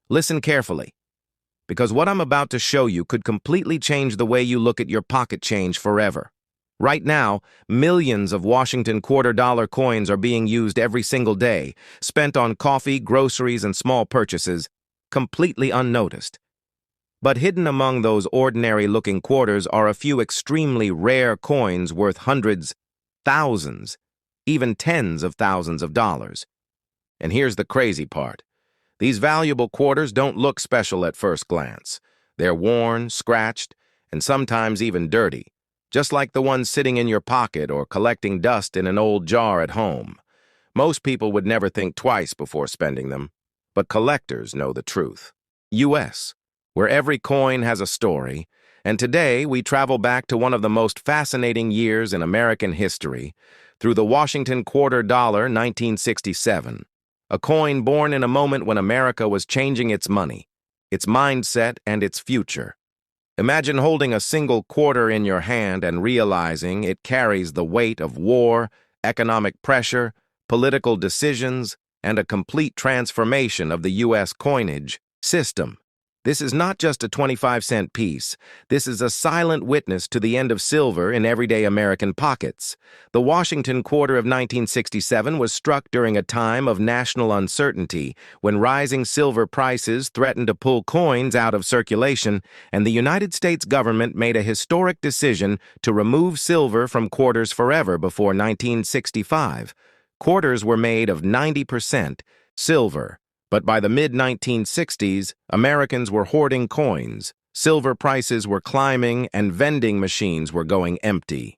Listen carefully, because what I'm about to show you could completely change the way you look at your pocket change forever. Right now, millions of Washington quarter-dollar coins are being used every single day, spent on coffee, groceries, and small purchases, completely unnoticed. But hidden among those ordinary-looking quarters are a few extremely rare coins worth hundreds, thousands, even tens of thousands of dollars. And here's the crazy part. These valuable quarters don't look special at first glance. They're worn, scratched, and sometimes even dirty, just like the ones sitting in your pocket or collecting dust in an old jar at home. Most people would never think twice before spending them, but collectors know the truth. U.S., where every coin has a story, and today we travel back to one of the most fascinating years in American history, through the Washington quarter dollar 1967, a coin born in a moment when America was changing its money, its mindset, and its future. Imagine holding a single quarter in your hand and realizing it carries the weight of war, economic pressure, political decisions, and a complete transformation of the U.S. coinage system. This is not just a 25-cent piece. This is a silent witness to the end of silver in everyday American pockets. The Washington quarter of 1967 was struck during a time of national uncertainty, when rising silver prices threatened to pull coins out of circulation, and the United States government made a historic decision to remove silver from quarters forever before 1965. Quarters were made of 90% silver. But by the mid-1960s, Americans were hoarding coins, silver prices were climbing, and vending machines were going empty.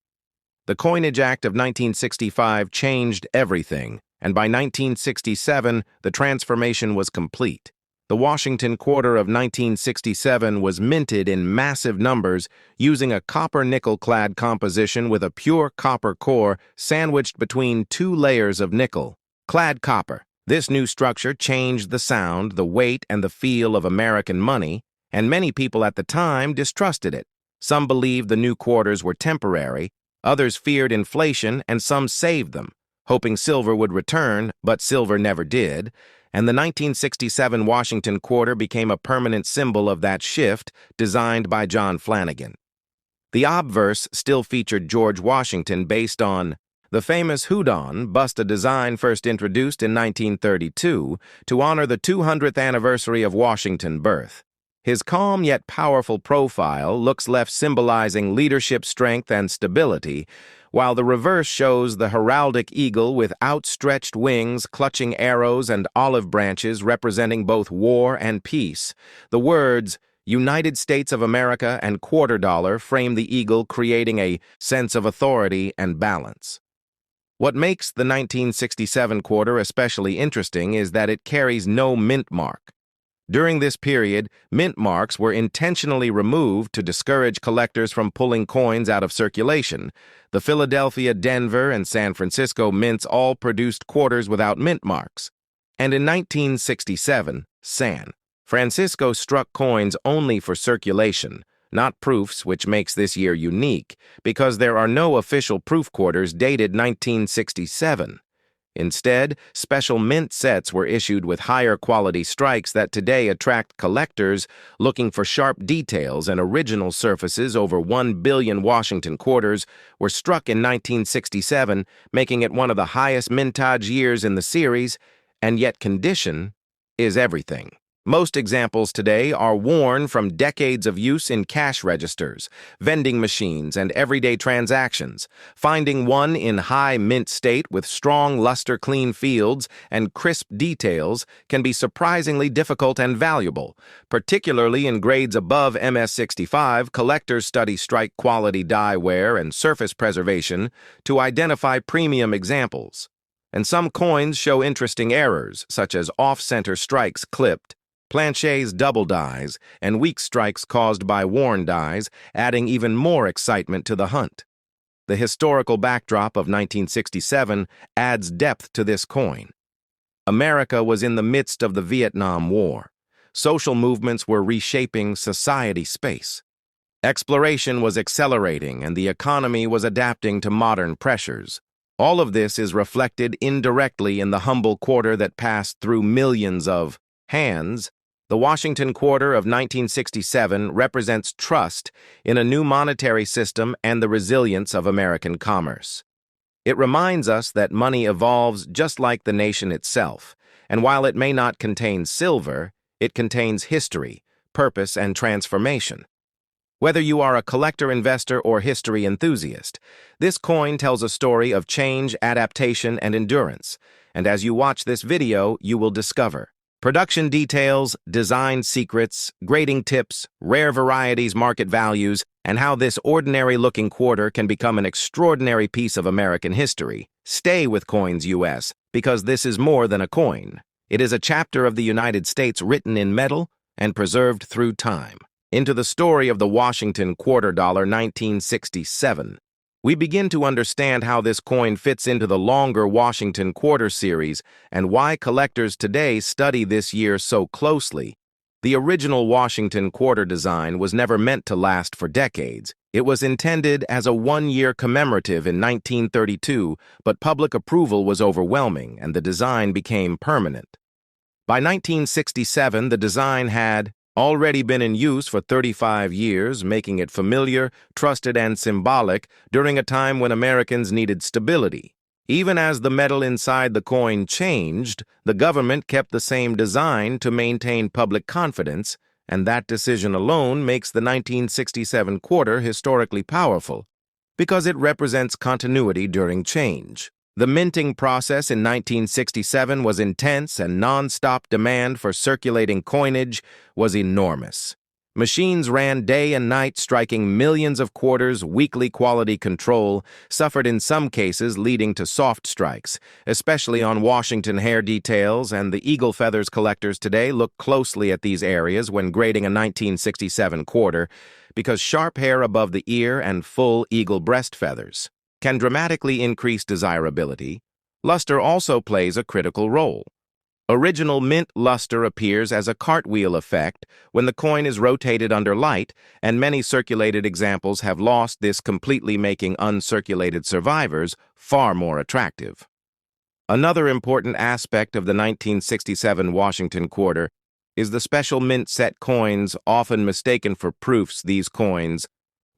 The Coinage Act of 1965 changed everything, and by 1967, the transformation was complete. The Washington quarter of 1967 was minted in massive numbers using a copper-nickel-clad composition with a pure copper core sandwiched between two layers of nickel. Clad copper. This new structure changed the sound, the weight, and the feel of American money, and many people at the time distrusted it. Some believed the new quarters were temporary, others feared inflation, and some saved them, hoping silver would return, but silver never did, and the 1967 Washington quarter became a permanent symbol of that shift, designed by John Flanagan. The obverse still featured George Washington based on the famous houdon bust, a design first introduced in 1932 to honor the 200th anniversary of Washington's birth. His calm yet powerful profile looks left symbolizing leadership, strength, and stability, while the reverse shows the heraldic eagle with outstretched wings, clutching arrows, and olive branches representing both war and peace. The words United States of America and quarter dollar frame the eagle, creating a sense of authority and balance. What makes the 1967 quarter especially interesting is that it carries no mint mark. During this period, mint marks were intentionally removed to discourage collectors from pulling coins out of circulation. The Philadelphia, Denver, and San Francisco mints all produced quarters without mint marks. And in 1967, San Francisco struck coins only for circulation, not proofs, which makes this year unique, because there are no official proof quarters dated 1967. Instead, special mint sets were issued with higher quality strikes that today attract collectors looking for sharp details, and original surfaces. Over 1 billion Washington quarters were struck in 1967, making it one of the highest mintage years in the series, and yet condition is everything. Most examples today are worn from decades of use in cash registers, vending machines, and everyday transactions. Finding one in high mint state with strong luster-clean fields and crisp details can be surprisingly difficult and valuable. Particularly in grades above MS65, collectors study strike quality, die wear, and surface preservation to identify premium examples. And some coins show interesting errors, such as off-center strikes clipped, planches double dies, and weak strikes caused by worn dies, adding even more excitement to the hunt. The historical backdrop of 1967 adds depth to this coin. America was in the midst of the Vietnam War. Social movements were reshaping society space. Exploration was accelerating, and the economy was adapting to modern pressures. All of this is reflected indirectly in the humble quarter that passed through millions of hands The Washington Quarter of 1967 represents trust in a new monetary system and the resilience of American commerce. It reminds us that money evolves just like the nation itself, and while it may not contain silver, it contains history, purpose, and transformation. Whether you are a collector, investor, or history enthusiast, this coin tells a story of change, adaptation, and endurance. And as you watch this video, you will discover production details, design secrets, grading tips, rare varieties, market values, and how this ordinary-looking quarter can become an extraordinary piece of American history. Stay with Coins US, because this is more than a coin. It is a chapter of the United States written in metal and preserved through time. Into the story of the Washington Quarter Dollar 1967. We begin to understand how this coin fits into the longer Washington Quarter series and why collectors today study this year so closely. The original Washington Quarter design was never meant to last for decades. It was intended as a one-year commemorative in 1932, but public approval was overwhelming and the design became permanent. By 1967, the design had already been in use for 35 years, making it familiar, trusted, and symbolic during a time when Americans needed stability. Even as the metal inside the coin changed, the government kept the same design to maintain public confidence, and that decision alone makes the 1967 quarter historically powerful, because it represents continuity during change. The minting process in 1967 was intense, and non-stop demand for circulating coinage was enormous. Machines ran day and night, striking millions of quarters. Weekly quality control suffered in some cases, leading to soft strikes, especially on Washington hair details, and the eagle feathers collectors today look closely at these areas when grading a 1967 quarter, because sharp hair above the ear and full eagle breast feathers can dramatically increase desirability. Luster also plays a critical role. Original mint luster appears as a cartwheel effect when the coin is rotated under light, and many circulated examples have lost this, completely making uncirculated survivors far more attractive. Another important aspect of the 1967 Washington Quarter is the special mint set coins, often mistaken for proofs. These coins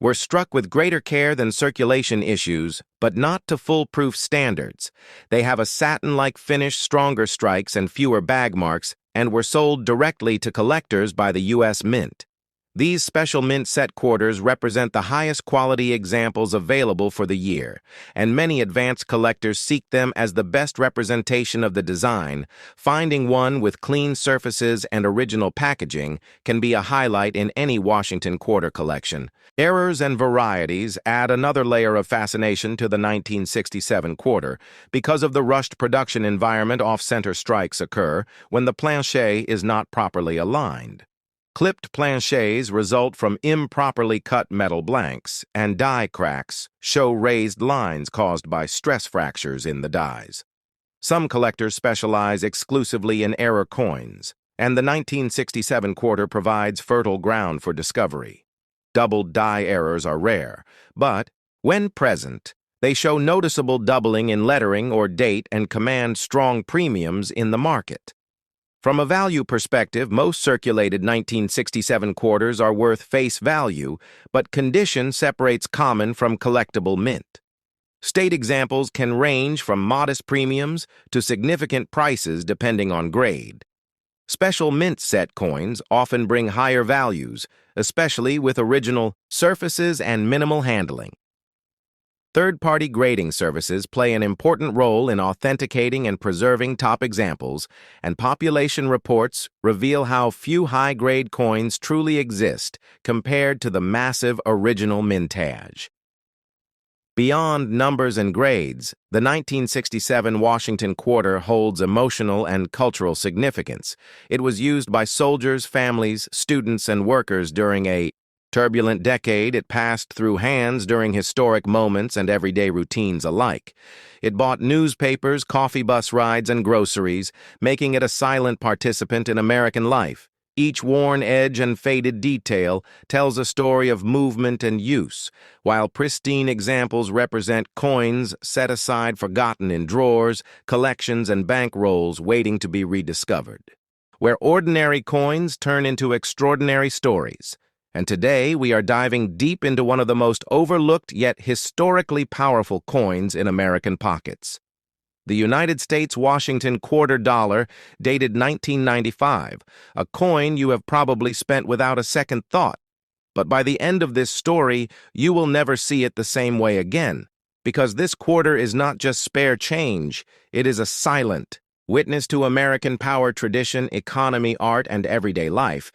were struck with greater care than circulation issues, but not to foolproof standards. They have a satin-like finish, stronger strikes, and fewer bag marks, and were sold directly to collectors by the U.S. Mint. These special mint set quarters represent the highest quality examples available for the year, and many advanced collectors seek them as the best representation of the design. Finding one with clean surfaces and original packaging can be a highlight in any Washington Quarter collection. Errors and varieties add another layer of fascination to the 1967 quarter. Because of the rushed production environment, off-center strikes occur when the planchet is not properly aligned. Clipped planchets result from improperly cut metal blanks, and die cracks show raised lines caused by stress fractures in the dies. Some collectors specialize exclusively in error coins, and the 1967 quarter provides fertile ground for discovery. Doubled die errors are rare, but, when present, they show noticeable doubling in lettering or date and command strong premiums in the market. From a value perspective, most circulated 1967 quarters are worth face value, but condition separates common from collectible mint. State examples can range from modest premiums to significant prices depending on grade. Special mint set coins often bring higher values, especially with original surfaces and minimal handling. Third-party grading services play an important role in authenticating and preserving top examples, and population reports reveal how few high-grade coins truly exist compared to the massive original mintage. Beyond numbers and grades, the 1967 Washington Quarter holds emotional and cultural significance. It was used by soldiers, families, students, and workers during a turbulent decade. It passed through hands during historic moments and everyday routines alike. It bought newspapers, coffee bus rides, and groceries, making it a silent participant in American life. Each worn edge and faded detail tells a story of movement and use, while pristine examples represent coins set aside forgotten in drawers, collections, and bank rolls waiting to be rediscovered. where ordinary coins turn into extraordinary stories. And today we are diving deep into one of the most overlooked yet historically powerful coins in American pockets. The United States Washington quarter dollar, dated 1995, a coin you have probably spent without a second thought. But by the end of this story, you will never see it the same way again, because this quarter is not just spare change, it is a silent witness to American power, tradition, economy, art, and everyday life.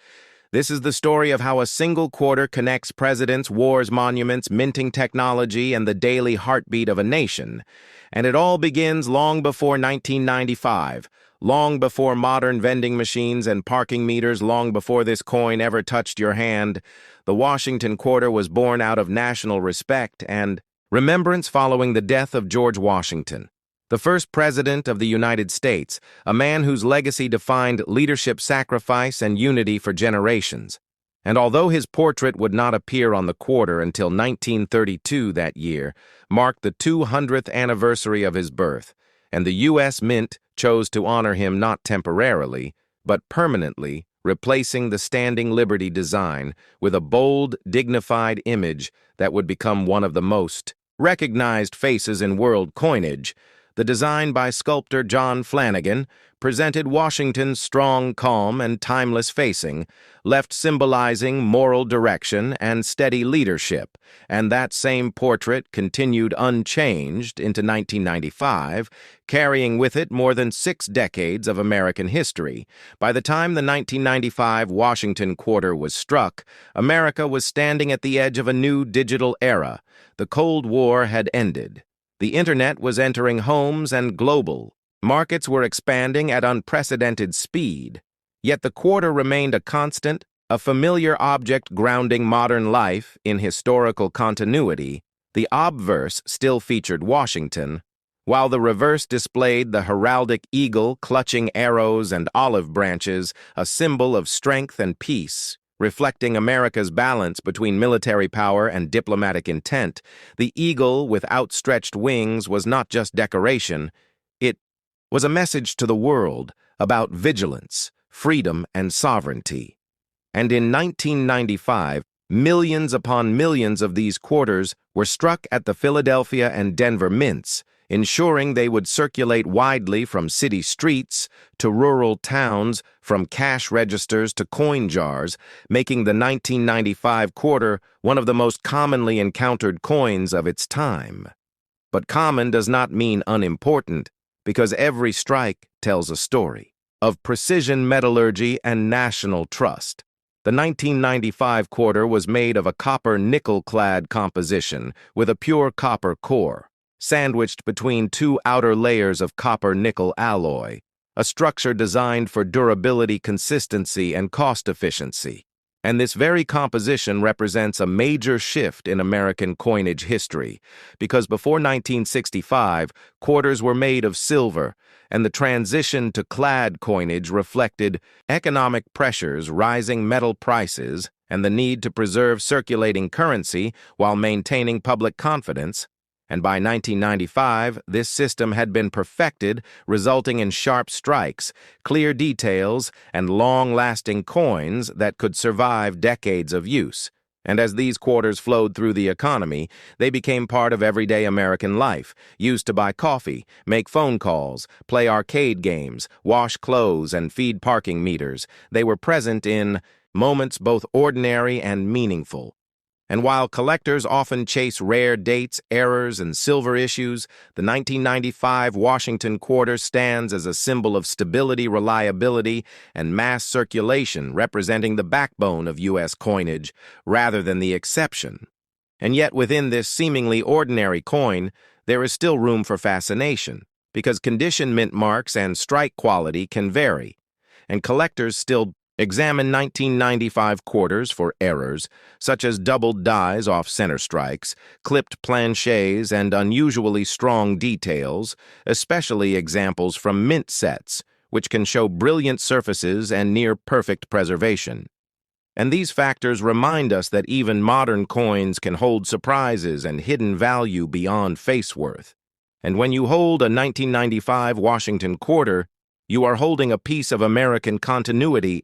This is the story of how a single quarter connects presidents, wars, monuments, minting technology, and the daily heartbeat of a nation. And it all begins long before 1995, long before modern vending machines and parking meters, long before this coin ever touched your hand. The Washington quarter was born out of national respect and remembrance following the death of George Washington, the first president of the United States, a man whose legacy defined leadership, sacrifice, and unity for generations. And although his portrait would not appear on the quarter until 1932 that year, marked the 200th anniversary of his birth, and the U.S. Mint chose to honor him not temporarily, but permanently, replacing the Standing Liberty design with a bold, dignified image that would become one of the most recognized faces in world coinage. The design by sculptor John Flanagan presented Washington's strong, calm, and timeless facing, left symbolizing moral direction and steady leadership, and that same portrait continued unchanged into 1995, carrying with it more than 6 decades of American history. By the time the 1995 Washington quarter was struck, America was standing at the edge of a new digital era. The Cold War had ended. The internet was entering homes and global. Markets were expanding at unprecedented speed. Yet the quarter remained a constant, a familiar object grounding modern life in historical continuity. The obverse still featured Washington, while the reverse displayed the heraldic eagle clutching arrows and olive branches, a symbol of strength and peace. Reflecting America's balance between military power and diplomatic intent, the eagle with outstretched wings was not just decoration, it was a message to the world about vigilance, freedom, and sovereignty. And in 1995, millions upon millions of these quarters were struck at the Philadelphia and Denver mints, ensuring they would circulate widely from city streets to rural towns, from cash registers to coin jars, making the 1995 quarter one of the most commonly encountered coins of its time. But common does not mean unimportant, because every strike tells a story of precision metallurgy and national trust. The 1995 quarter was made of a copper-nickel-clad composition with a pure copper core, sandwiched between 2 outer layers of copper-nickel alloy, a structure designed for durability, consistency, and cost efficiency. And this very composition represents a major shift in American coinage history, because before 1965, quarters were made of silver, and the transition to clad coinage reflected economic pressures, rising metal prices, and the need to preserve circulating currency while maintaining public confidence. And by 1995, this system had been perfected, resulting in sharp strikes, clear details, and long-lasting coins that could survive decades of use. And as these quarters flowed through the economy, they became part of everyday American life, used to buy coffee, make phone calls, play arcade games, wash clothes, and feed parking meters. They were present in moments both ordinary and meaningful. And while collectors often chase rare dates, errors, and silver issues, the 1995 Washington quarter stands as a symbol of stability, reliability, and mass circulation, representing the backbone of U.S. coinage rather than the exception. And yet within this seemingly ordinary coin, there is still room for fascination, because condition mint marks and strike quality can vary, and collectors still examine 1995 quarters for errors, such as doubled dies off center strikes, clipped planchets, and unusually strong details, especially examples from mint sets, which can show brilliant surfaces and near-perfect preservation. And these factors remind us that even modern coins can hold surprises and hidden value beyond face worth. And when you hold a 1995 Washington quarter, You are holding a piece of American continuity,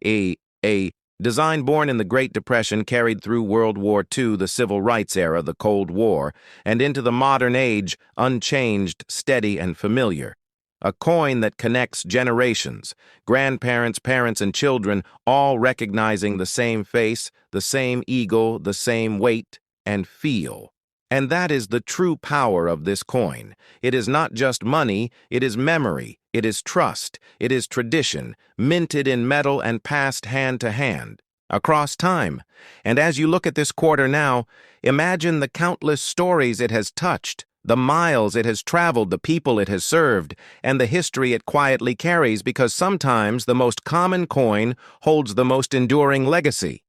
a design born in the Great Depression, carried through World War II, the Civil Rights era, the Cold War, and into the modern age, unchanged, steady, and familiar. A coin that connects generations, grandparents, parents, and children, all recognizing the same face, the same eagle, the same weight and feel. And that is the true power of this coin. It is not just money, it is memory, it is trust, it is tradition, minted in metal and passed hand to hand, across time. And as you look at this quarter now, imagine the countless stories it has touched, the miles it has traveled, the people it has served, and the history it quietly carries, because sometimes the most common coin holds the most enduring legacy.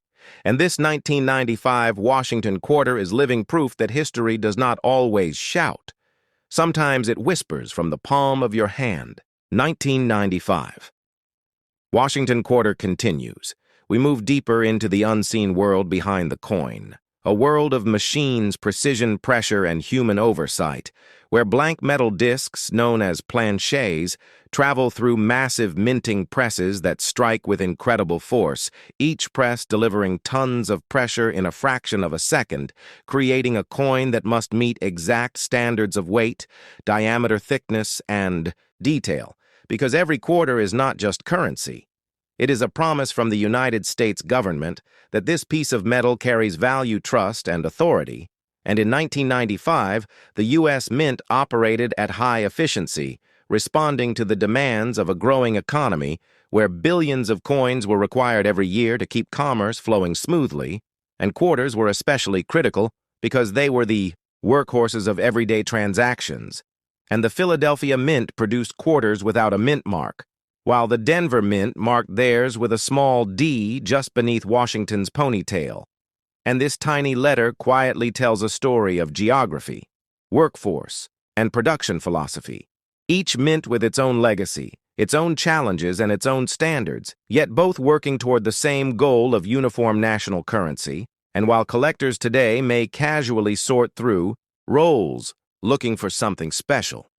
And this 1995 Washington quarter is living proof that history does not always shout. Sometimes it whispers from the palm of your hand. 1995. Washington quarter continues. We move deeper into the unseen world behind the coin. A world of machines, precision, pressure, and human oversight, where blank metal discs, known as planchets, travel through massive minting presses that strike with incredible force, each press delivering tons of pressure in a fraction of a second, creating a coin that must meet exact standards of weight, diameter, thickness, and detail, because every quarter is not just currency. It is a promise from the United States government that this piece of metal carries value, trust, and authority. And in 1995, the U.S. Mint operated at high efficiency, responding to the demands of a growing economy where billions of coins were required every year to keep commerce flowing smoothly, and quarters were especially critical because they were the workhorses of everyday transactions. And the Philadelphia Mint produced quarters without a mint mark, while the Denver Mint marked theirs with a small D just beneath Washington's ponytail. And this tiny letter quietly tells a story of geography, workforce, and production philosophy. Each mint with its own legacy, its own challenges, and its own standards, yet both working toward the same goal of uniform national currency. And while collectors today may casually sort through rolls looking for something special,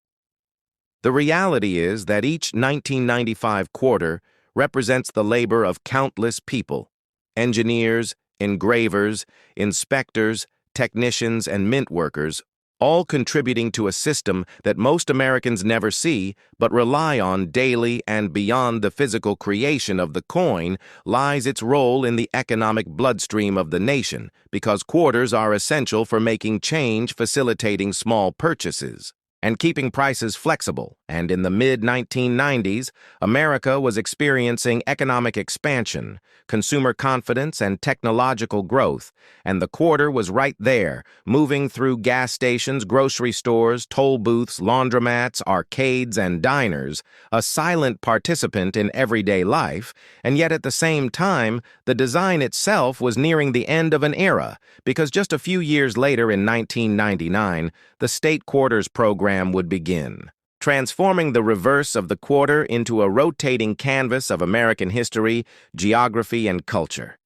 the reality is that each 1995 quarter represents the labor of countless people: engineers, engravers, inspectors, technicians, and mint workers, all contributing to a system that most Americans never see but rely on daily. And beyond the physical creation of the coin lies its role in the economic bloodstream of the nation, because quarters are essential for making change, facilitating small purchases, and keeping prices flexible. And in the mid-1990s, America was experiencing economic expansion, consumer confidence, and technological growth, and the quarter was right there, moving through gas stations, grocery stores, toll booths, laundromats, arcades, and diners, a silent participant in everyday life. And yet at the same time, the design itself was nearing the end of an era, because just a few years later, in 1999, the state quarters program would begin, transforming the reverse of the quarter into a rotating canvas of American history, geography, and culture.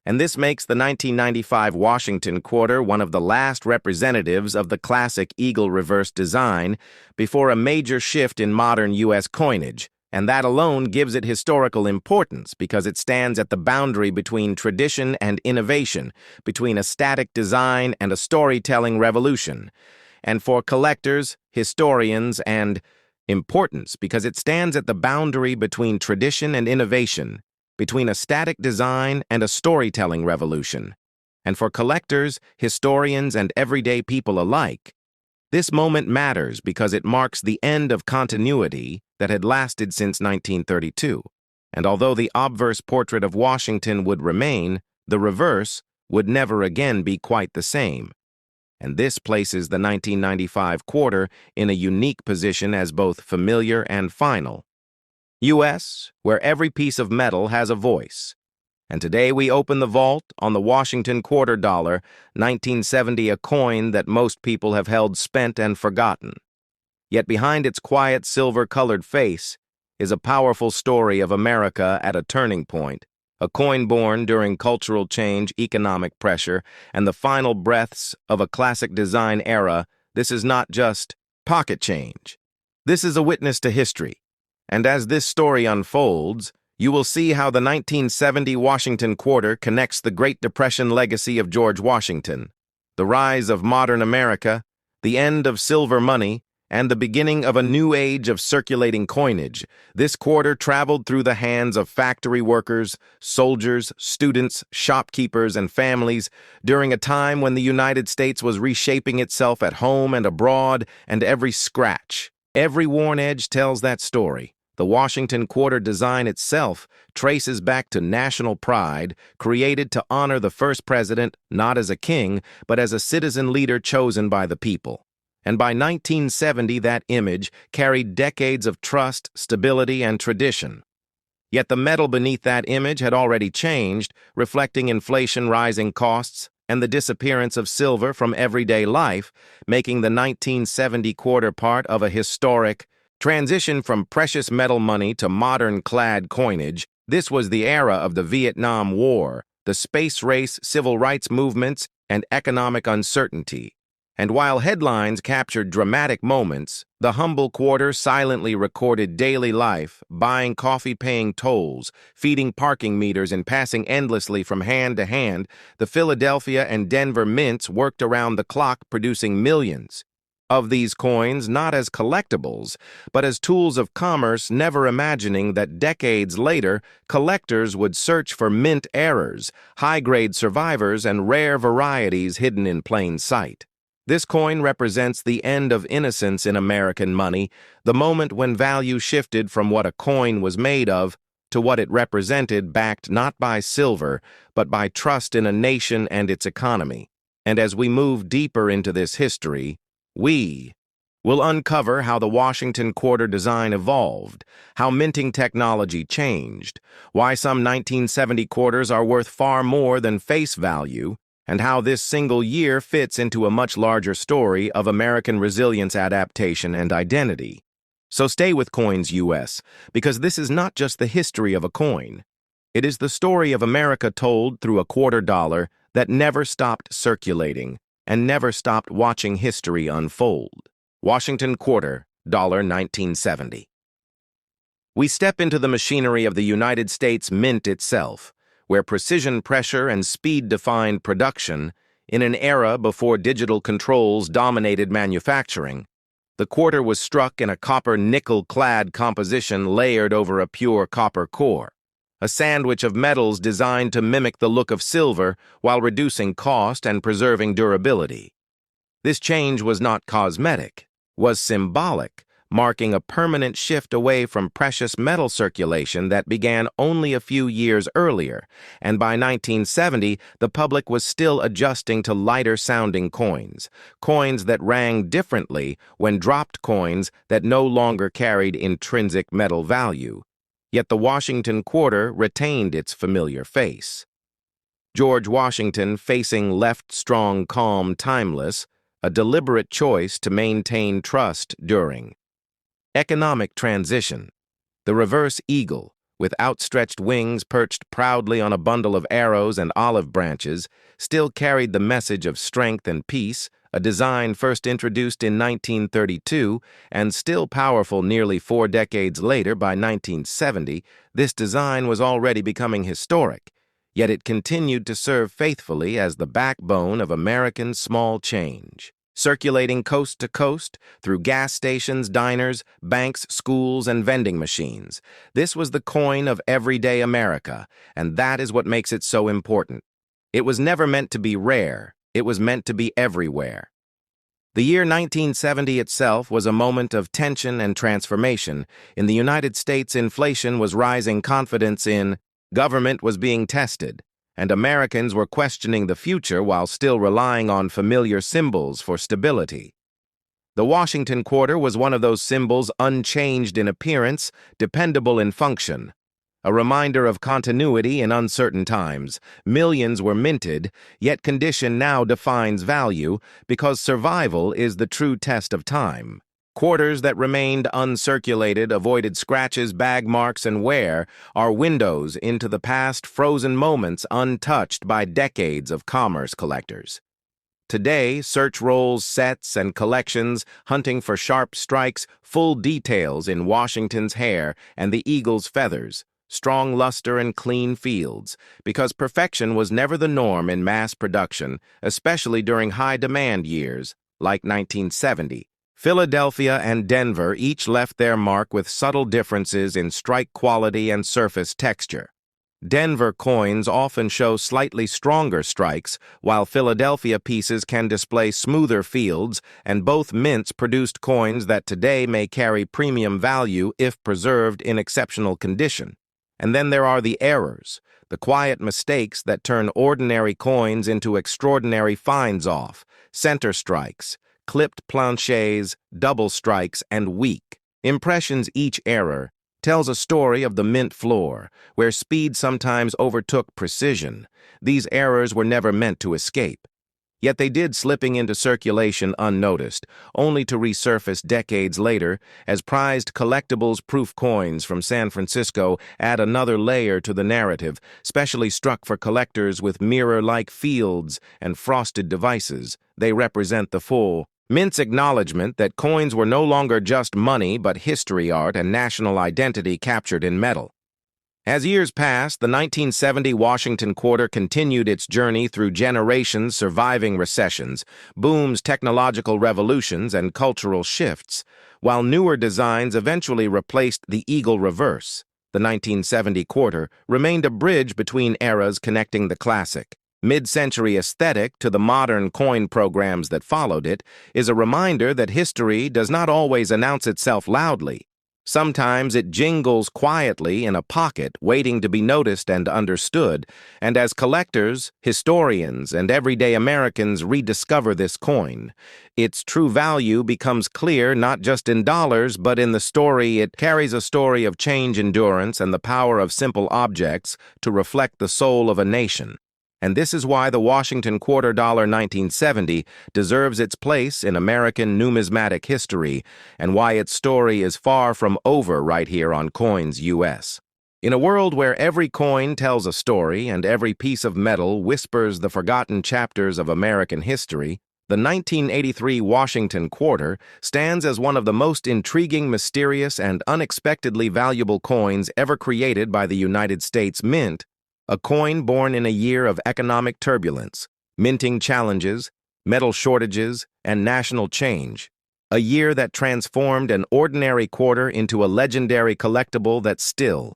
And this makes the 1995 Washington quarter one of the last representatives of the classic eagle reverse design before a major shift in modern U.S. coinage. And that alone gives it historical importance, because it stands at the boundary between tradition and innovation, between a static design and a storytelling revolution. And for collectors, historians, and importance, because it stands at the boundary between tradition and innovation, between a static design and a storytelling revolution. And for collectors, historians, and everyday people alike, this moment matters because it marks the end of continuity that had lasted since 1932. And although the obverse portrait of Washington would remain, the reverse would never again be quite the same. And this places the 1995 quarter in a unique position as both familiar and final. U.S., where every piece of metal has a voice. And today we open the vault on the Washington quarter dollar, 1970, a coin that most people have held spent and forgotten. Yet behind its quiet silver-colored face is a powerful story of America at a turning point, a coin born during cultural change, economic pressure, and the final breaths of a classic design era. This is not just pocket change. This is a witness to history, And as this story unfolds, you will see how the 1970 Washington Quarter connects the Great Depression legacy of George Washington, the rise of modern America, the end of silver money, and the beginning of a new age of circulating coinage. This quarter traveled through the hands of factory workers, soldiers, students, shopkeepers, and families during a time when the United States was reshaping itself at home and abroad, and every scratch, every worn edge tells that story. The Washington Quarter design itself traces back to national pride, created to honor the first president not as a king, but as a citizen leader chosen by the people. And by 1970, that image carried decades of trust, stability, and tradition. Yet the metal beneath that image had already changed, reflecting inflation, rising costs, and the disappearance of silver from everyday life, making the 1970 quarter part of a historic transition from precious metal money to modern clad coinage. This was the era of the Vietnam War, the space race, civil rights movements, and economic uncertainty. And while headlines captured dramatic moments, the humble quarter silently recorded daily life, buying coffee, paying tolls, feeding parking meters, and passing endlessly from hand to hand. The Philadelphia and Denver mints worked around the clock, producing millions of these coins not as collectibles, but as tools of commerce, never imagining that decades later, collectors would search for mint errors, high-grade survivors, and rare varieties hidden in plain sight. This coin represents the end of innocence in American money, the moment when value shifted from what a coin was made of to what it represented, backed not by silver, but by trust in a nation and its economy. And as we move deeper into this history, we will uncover how the Washington Quarter design evolved, how minting technology changed, why some 1970 quarters are worth far more than face value, and how this single year fits into a much larger story of American resilience, adaptation, and identity. So stay with Coins US, because this is not just the history of a coin. It is the story of America told through a quarter dollar that never stopped circulating and never stopped watching history unfold. Washington Quarter, $1970. We step into the machinery of the United States Mint itself, where precision, pressure, and speed defined production. In an era before digital controls dominated manufacturing, the quarter was struck in a copper-nickel-clad composition layered over a pure copper core, a sandwich of metals designed to mimic the look of silver while reducing cost and preserving durability. This change was not cosmetic, was symbolic, marking a permanent shift away from precious metal circulation that began only a few years earlier, and by 1970, the public was still adjusting to lighter-sounding coins, coins that rang differently when dropped coins that no longer carried intrinsic metal value. Yet the Washington Quarter retained its familiar face. George Washington facing left, strong, calm, timeless, a deliberate choice to maintain trust during economic transition. The reverse eagle, with outstretched wings perched proudly on a bundle of arrows and olive branches, still carried the message of strength and peace, a design first introduced in 1932 and still powerful nearly 4 decades later. By 1970, this design was already becoming historic, yet it continued to serve faithfully as the backbone of American small change. Circulating coast to coast, through gas stations, diners, banks, schools, and vending machines. This was the coin of everyday America, and that is what makes it so important. It was never meant to be rare, it was meant to be everywhere. The year 1970 itself was a moment of tension and transformation. In the United States, inflation was rising, confidence in government was being tested, and Americans were questioning the future while still relying on familiar symbols for stability. The Washington Quarter was one of those symbols, unchanged in appearance, dependable in function. A reminder of continuity in uncertain times. Millions were minted, yet condition now defines value, because survival is the true test of time. Quarters that remained uncirculated, avoided scratches, bag marks, and wear, are windows into the past, frozen moments untouched by decades of commerce collectors. Today, search rolls, sets, and collections hunting for sharp strikes, full details in Washington's hair and the eagle's feathers, strong luster and clean fields, because perfection was never the norm in mass production, especially during high-demand years, like 1970. Philadelphia and Denver each left their mark with subtle differences in strike quality and surface texture. Denver coins often show slightly stronger strikes, while Philadelphia pieces can display smoother fields, and both mints produced coins that today may carry premium value if preserved in exceptional condition. And then there are the errors, the quiet mistakes that turn ordinary coins into extraordinary finds-off, center strikes, clipped planchets, double strikes, and weak impressions. Each error tells a story of the mint floor, where speed sometimes overtook precision. These errors were never meant to escape. Yet they did, slipping into circulation unnoticed, only to resurface decades later as prized collectibles. Proof coins from San Francisco add another layer to the narrative, specially struck for collectors with mirror-like fields and frosted devices. They represent the full mint's acknowledgement that coins were no longer just money but history, art, and national identity captured in metal. As years passed, the 1970 Washington quarter continued its journey through generations, surviving recessions, booms, technological revolutions, and cultural shifts, while newer designs eventually replaced the eagle reverse. The 1970 quarter remained a bridge between eras, connecting the classic mid-century aesthetic to the modern coin programs that followed it, is a reminder that history does not always announce itself loudly. Sometimes it jingles quietly in a pocket, waiting to be noticed and understood, and as collectors, historians, and everyday Americans rediscover this coin, its true value becomes clear not just in dollars but in the story it carries, a story of change, endurance, and the power of simple objects to reflect the soul of a nation. And this is why the Washington quarter dollar 1970 deserves its place in American numismatic history, and why its story is far from over right here on Coins US. In a world where every coin tells a story and every piece of metal whispers the forgotten chapters of American history, the 1983 Washington quarter stands as one of the most intriguing, mysterious, and unexpectedly valuable coins ever created by the United States Mint. A coin born in a year of economic turbulence, minting challenges, metal shortages, and national change. A year that transformed an ordinary quarter into a legendary collectible that still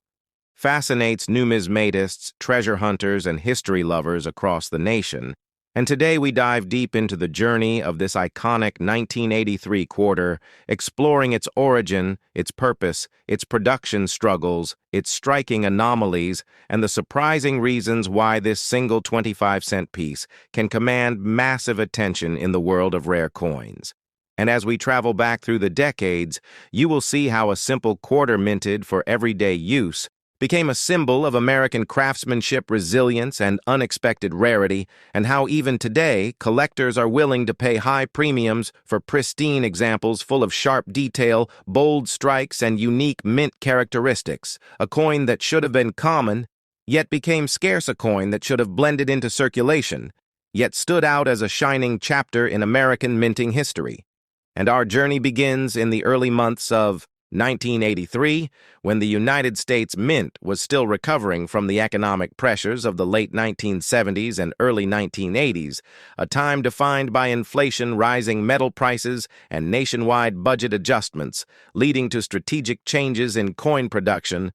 fascinates numismatists, treasure hunters, and history lovers across the nation. And today we dive deep into the journey of this iconic 1983 quarter, exploring its origin, its purpose, its production struggles, its striking anomalies, and the surprising reasons why this single 25-cent piece can command massive attention in the world of rare coins. And as we travel back through the decades, you will see how a simple quarter minted for everyday use became a symbol of American craftsmanship, resilience, and unexpected rarity, and how even today, collectors are willing to pay high premiums for pristine examples full of sharp detail, bold strikes, and unique mint characteristics. A coin that should have been common, yet became scarce, a coin that should have blended into circulation, yet stood out as a shining chapter in American minting history. And our journey begins in the early months of 1983, when the United States Mint was still recovering from the economic pressures of the late 1970s and early 1980s, a time defined by inflation, rising metal prices, and nationwide budget adjustments, leading to strategic changes in coin production.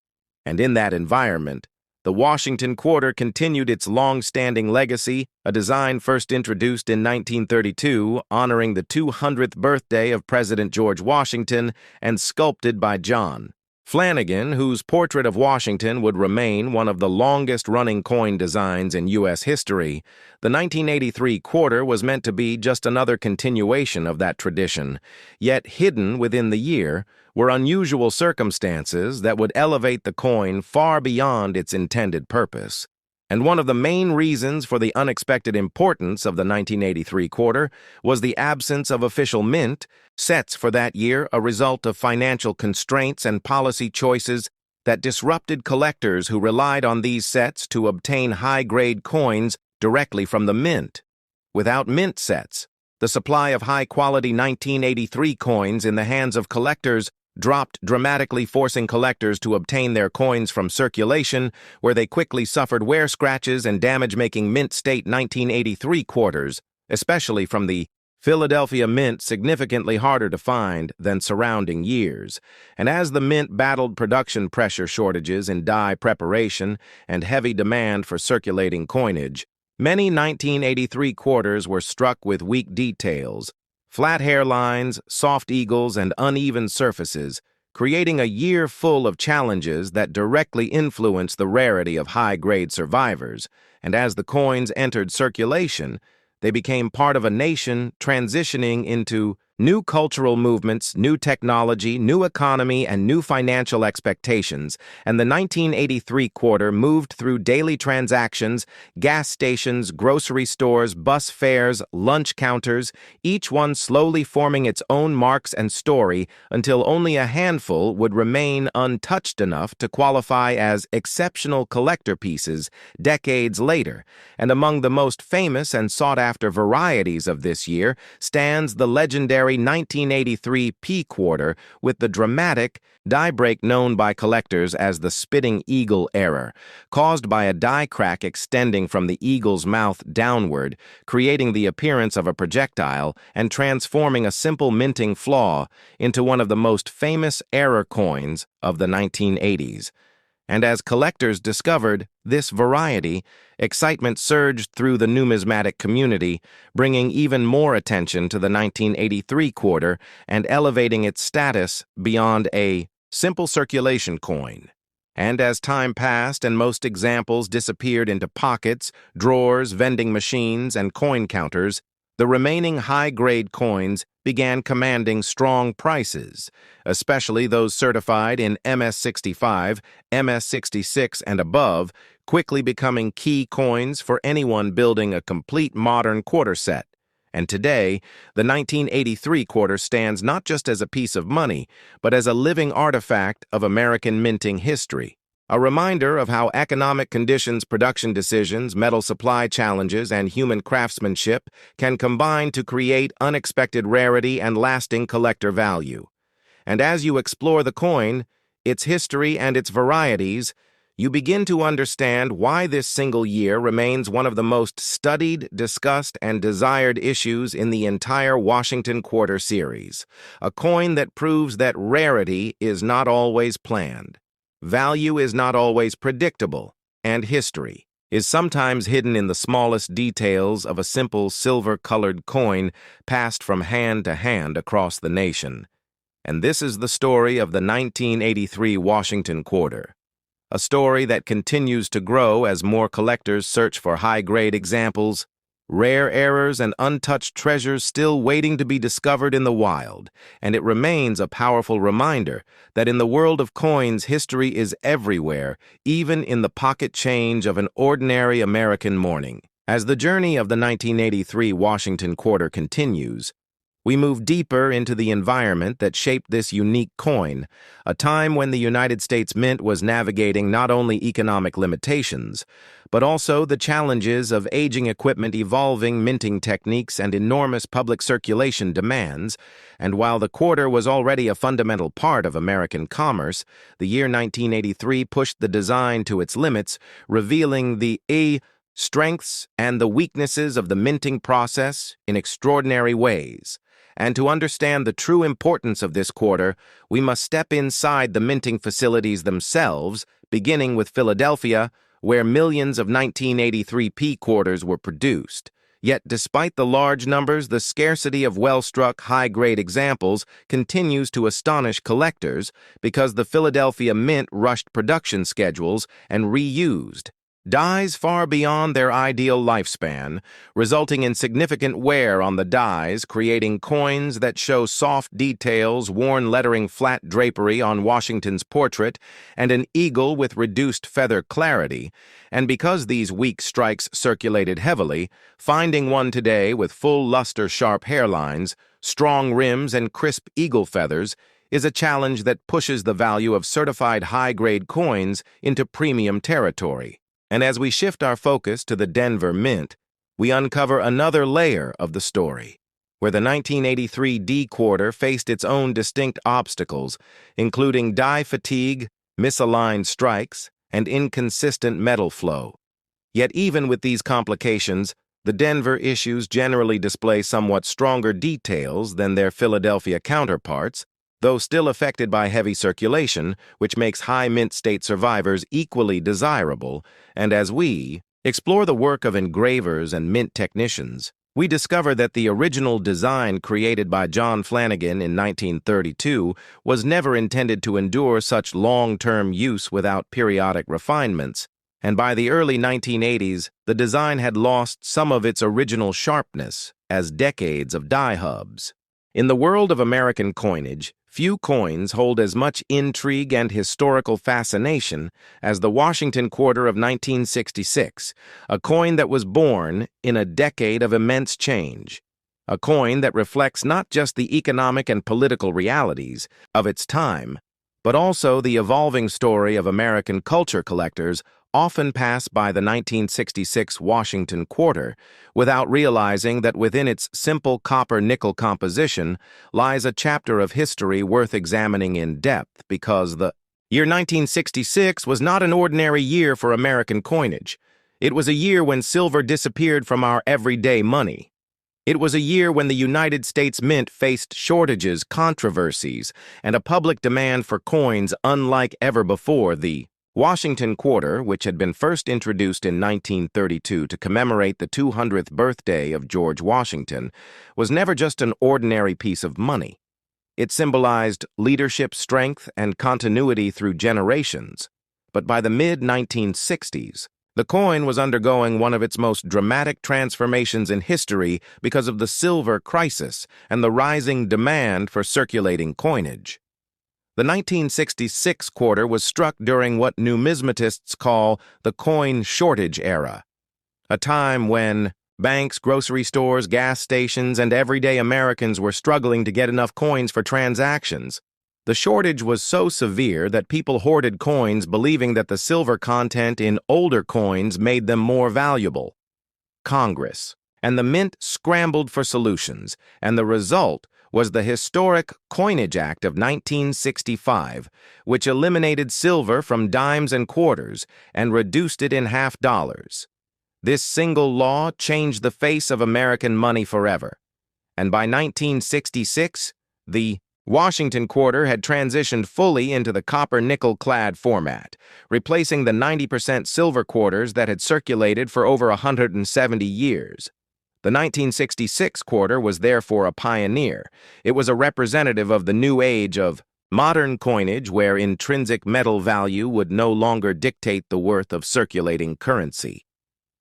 And in that environment, the Washington quarter continued its long-standing legacy, a design first introduced in 1932, honoring the 200th birthday of President George Washington, and sculpted by John Flanagan, whose portrait of Washington would remain one of the longest-running coin designs in U.S. history. The 1983 quarter was meant to be just another continuation of that tradition, yet hidden within the year were unusual circumstances that would elevate the coin far beyond its intended purpose. And one of the main reasons for the unexpected importance of the 1983 quarter was the absence of official mint sets for that year, a result of financial constraints and policy choices that disrupted collectors who relied on these sets to obtain high-grade coins directly from the mint. Without mint sets, the supply of high-quality 1983 coins in the hands of collectors dropped dramatically, forcing collectors to obtain their coins from circulation, where they quickly suffered wear scratches and damage, making mint-state 1983 quarters, especially from the Philadelphia Mint, significantly harder to find than surrounding years. And as the mint battled production pressure shortages in die preparation and heavy demand for circulating coinage, many 1983 quarters were struck with weak details, flat hairlines, soft eagles, and uneven surfaces, creating a year full of challenges that directly influenced the rarity of high-grade survivors. And as the coins entered circulation, they became part of a nation transitioning into new cultural movements, new technology, new economy, and new financial expectations, and the 1983 quarter moved through daily transactions, gas stations, grocery stores, bus fares, lunch counters, each one slowly forming its own marks and story until only a handful would remain untouched enough to qualify as exceptional collector pieces decades later. And among the most famous and sought-after varieties of this year stands the legendary 1983 P quarter with the dramatic die break known by collectors as the spitting eagle error, caused by a die crack extending from the eagle's mouth downward, creating the appearance of a projectile and transforming a simple minting flaw into one of the most famous error coins of the 1980s. And as collectors discovered this variety, excitement surged through the numismatic community, bringing even more attention to the 1983 quarter and elevating its status beyond a simple circulation coin. And as time passed and most examples disappeared into pockets, drawers, vending machines, and coin counters, the remaining high-grade coins began commanding strong prices, especially those certified in MS-65, MS-66, and above, quickly becoming key coins for anyone building a complete modern quarter set. And today, the 1983 quarter stands not just as a piece of money, but as a living artifact of American minting history. A reminder of how economic conditions, production decisions, metal supply challenges, and human craftsmanship can combine to create unexpected rarity and lasting collector value. And as you explore the coin, its history, and its varieties, you begin to understand why this single year remains one of the most studied, discussed, and desired issues in the entire Washington Quarter series. A coin that proves that rarity is not always planned. Value is not always predictable, and history is sometimes hidden in the smallest details of a simple silver-colored coin passed from hand to hand across the nation. And this is the story of the 1983 Washington Quarter, a story that continues to grow as more collectors search for high-grade examples, rare errors, and untouched treasures still waiting to be discovered in the wild. And it remains a powerful reminder that in the world of coins, history is everywhere, even in the pocket change of an ordinary American morning. As the journey of the 1983 Washington Quarter continues, we move deeper into the environment that shaped this unique coin, a time when the United States Mint was navigating not only economic limitations, but also the challenges of aging equipment, evolving minting techniques, and enormous public circulation demands. And while the quarter was already a fundamental part of American commerce, the year 1983 pushed the design to its limits, revealing the strengths and the weaknesses of the minting process in extraordinary ways. And to understand the true importance of this quarter, we must step inside the minting facilities themselves, beginning with Philadelphia, where millions of 1983 P quarters were produced. Yet despite the large numbers, the scarcity of well-struck, high-grade examples continues to astonish collectors because the Philadelphia Mint rushed production schedules and reused dies far beyond their ideal lifespan, resulting in significant wear on the dies, creating coins that show soft details, worn lettering, flat drapery on Washington's portrait, and an eagle with reduced feather clarity. And because these weak strikes circulated heavily, finding one today with full luster, sharp hairlines, strong rims, and crisp eagle feathers is a challenge that pushes the value of certified high-grade coins into premium territory. And as we shift our focus to the Denver Mint, we uncover another layer of the story, where the 1983 D quarter faced its own distinct obstacles, including die fatigue, misaligned strikes, and inconsistent metal flow. Yet even with these complications, the Denver issues generally display somewhat stronger details than their Philadelphia counterparts, though still affected by heavy circulation, which makes high mint state survivors equally desirable. And as we explore the work of engravers and mint technicians, we discover that the original design created by John Flanagan in 1932 was never intended to endure such long-term use without periodic refinements, and by the early 1980s, the design had lost some of its original sharpness as decades of die hubs. In the world of American coinage, few coins hold as much intrigue and historical fascination as the Washington quarter of 1966, a coin that was born in a decade of immense change. A coin that reflects not just the economic and political realities of its time, but also the evolving story of American culture collectors often pass by the 1966 Washington quarter without realizing that within its simple copper-nickel composition lies a chapter of history worth examining in depth, because the year 1966 was not an ordinary year for American coinage. It was a year when silver disappeared from our everyday money. It was a year when the United States Mint faced shortages, controversies, and a public demand for coins unlike ever before. The Washington quarter, which had been first introduced in 1932 to commemorate the 200th birthday of George Washington, was never just an ordinary piece of money. It symbolized leadership, strength, and continuity through generations. But by the mid-1960s, the coin was undergoing one of its most dramatic transformations in history because of the silver crisis and the rising demand for circulating coinage. The 1966 quarter was struck during what numismatists call the coin shortage era, a time when banks, grocery stores, gas stations, and everyday Americans were struggling to get enough coins for transactions. The shortage was so severe that people hoarded coins, believing that the silver content in older coins made them more valuable. Congress and the Mint scrambled for solutions, and the result was the historic Coinage Act of 1965, which eliminated silver from dimes and quarters and reduced it in half dollars. This single law changed the face of American money forever, and by 1966, the Washington quarter had transitioned fully into the copper-nickel-clad format, replacing the 90% silver quarters that had circulated for over 170 years. The 1966 quarter was therefore a pioneer. It was a representative of the new age of modern coinage, where intrinsic metal value would no longer dictate the worth of circulating currency.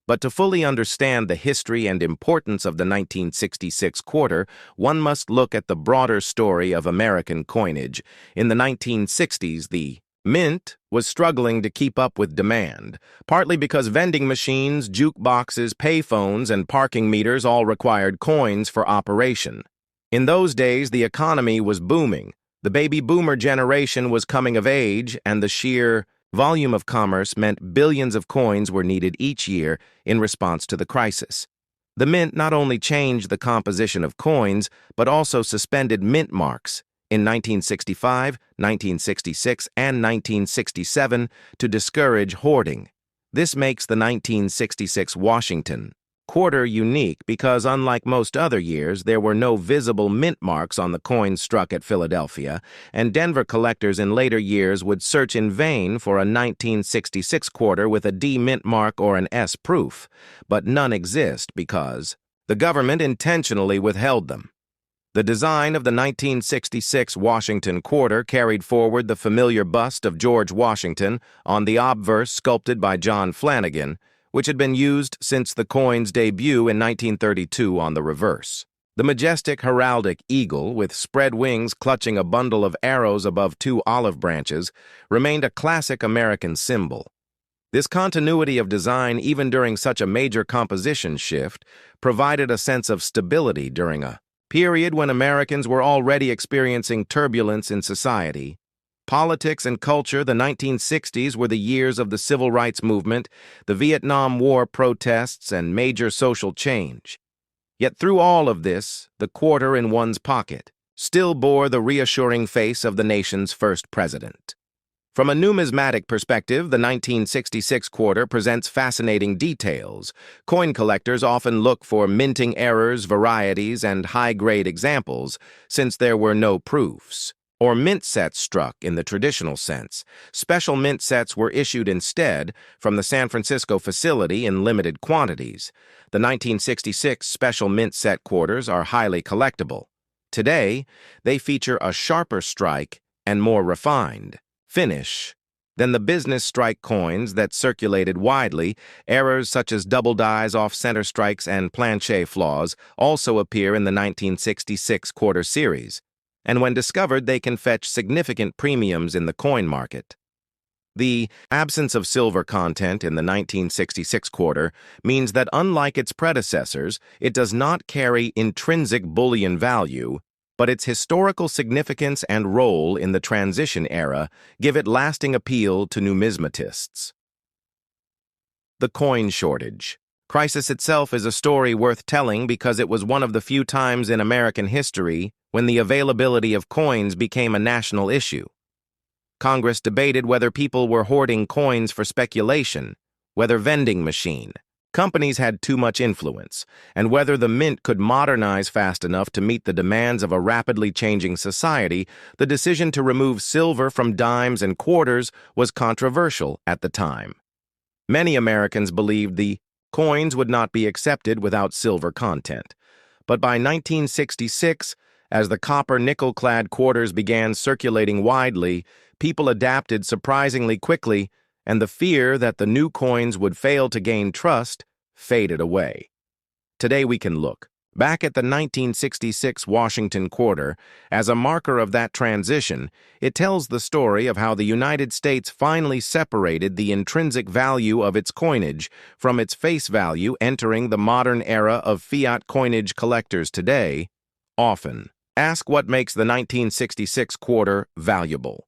But to fully understand the history and importance of the 1966 quarter, one must look at the broader story of American coinage. In the 1960s, the Mint was struggling to keep up with demand, partly because vending machines, jukeboxes, payphones, and parking meters all required coins for operation. In those days, the economy was booming. The baby boomer generation was coming of age, and the sheer volume of commerce meant billions of coins were needed each year in response to the crisis. The Mint not only changed the composition of coins, but also suspended mint marks in 1965, 1966, and 1967 to discourage hoarding. This makes the 1966 Washington quarter unique because, unlike most other years, there were no visible mint marks on the coins struck at Philadelphia, and Denver collectors in later years would search in vain for a 1966 quarter with a D mint mark or an S proof, but none exist because the government intentionally withheld them. The design of the 1966 Washington quarter carried forward the familiar bust of George Washington on the obverse sculpted by John Flanagan, which had been used since the coin's debut in 1932 on the reverse. The majestic heraldic eagle, with spread wings clutching a bundle of arrows above two olive branches, remained a classic American symbol. This continuity of design, even during such a major composition shift, provided a sense of stability during a period when Americans were already experiencing turbulence in society. Politics and culture, the 1960s were the years of the civil rights movement, the Vietnam War protests, and major social change. Yet through all of this, the quarter in one's pocket still bore the reassuring face of the nation's first president. From a numismatic perspective, the 1966 quarter presents fascinating details. Coin collectors often look for minting errors, varieties, and high-grade examples, since there were no proofs. Or mint sets struck in the traditional sense. Special mint sets were issued instead from the San Francisco facility in limited quantities. The 1966 special mint set quarters are highly collectible. Today, they feature a sharper strike and more refined finish than the business strike coins that circulated widely. Errors such as double dies, off-center strikes, and planche flaws also appear in the 1966 quarter series, and when discovered, they can fetch significant premiums in the coin market. The absence of silver content in the 1966 quarter means that, unlike its predecessors, it does not carry intrinsic bullion value, but its historical significance and role in the transition era give it lasting appeal to numismatists. The coin shortage crisis itself is a story worth telling because it was one of the few times in American history when the availability of coins became a national issue. Congress debated whether people were hoarding coins for speculation, whether vending machine companies had too much influence, and whether the mint could modernize fast enough to meet the demands of a rapidly changing society. The decision to remove silver from dimes and quarters was controversial at the time. Many Americans believed the coins would not be accepted without silver content. But by 1966, as the copper nickel-clad quarters began circulating widely, people adapted surprisingly quickly, and the fear that the new coins would fail to gain trust faded away. Today we can look back at the 1966 Washington quarter as a marker of that transition. It tells the story of how the United States finally separated the intrinsic value of its coinage from its face value, entering the modern era of fiat coinage. Collectors today often ask what makes the 1966 quarter valuable.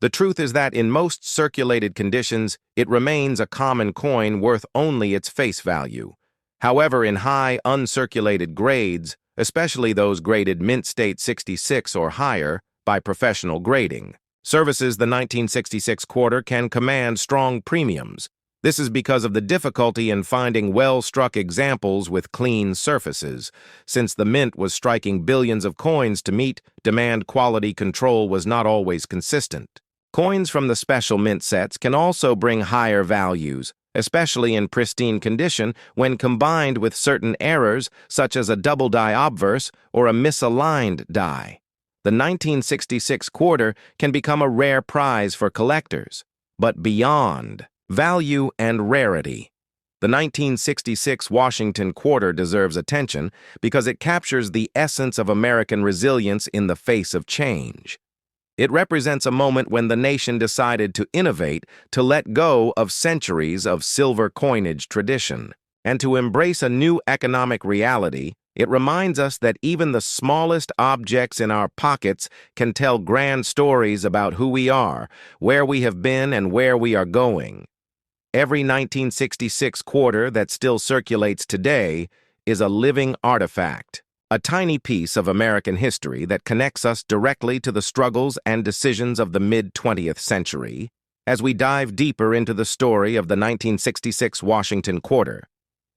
The truth is that in most circulated conditions, it remains a common coin worth only its face value. However, in high, uncirculated grades, especially those graded mint state 66 or higher by professional grading services, the 1966 quarter can command strong premiums. This is because of the difficulty in finding well-struck examples with clean surfaces. Since the mint was striking billions of coins to meet demand, quality control was not always consistent. Coins from the special mint sets can also bring higher values, especially in pristine condition when combined with certain errors such as a double die obverse or a misaligned die. The 1966 quarter can become a rare prize for collectors, but beyond value and rarity, the 1966 Washington quarter deserves attention because it captures the essence of American resilience in the face of change. It represents a moment when the nation decided to innovate, to let go of centuries of silver coinage tradition, and to embrace a new economic reality. It reminds us that even the smallest objects in our pockets can tell grand stories about who we are, where we have been, and where we are going. Every 1966 quarter that still circulates today is a living artifact, a tiny piece of American history that connects us directly to the struggles and decisions of the mid-20th century. As we dive deeper into the story of the 1966 Washington quarter,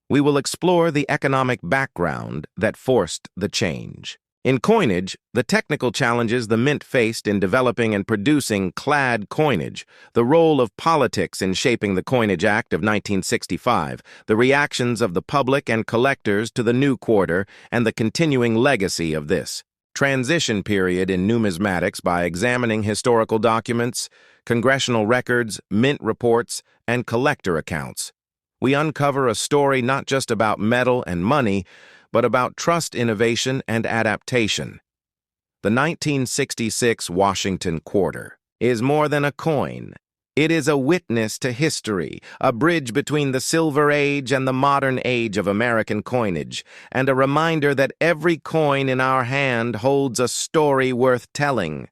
we will explore the economic background that forced the change. In coinage, the technical challenges the mint faced in developing and producing clad coinage, the role of politics in shaping the Coinage Act of 1965, the reactions of the public and collectors to the new quarter, and the continuing legacy of this transition period in numismatics. By examining historical documents, congressional records, mint reports, and collector accounts, we uncover a story not just about metal and money, but about trust, innovation, and adaptation. The 1966 Washington quarter is more than a coin. It is a witness to history, a bridge between the Silver Age and the modern age of American coinage, and a reminder that every coin in our hand holds a story worth telling.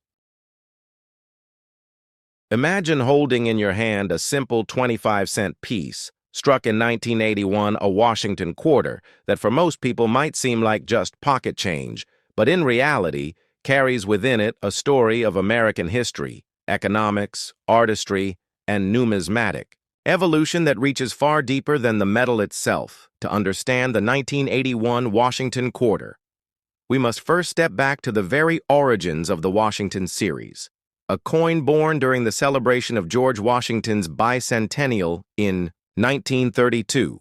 Imagine holding in your hand a simple 25-cent piece, struck in 1981, a Washington quarter, that for most people might seem like just pocket change, but in reality carries within it a story of American history, economics, artistry, and numismatic evolution that reaches far deeper than the metal itself. To understand the 1981 Washington quarter, we must first step back to the very origins of the Washington series, a coin born during the celebration of George Washington's bicentennial in 1932.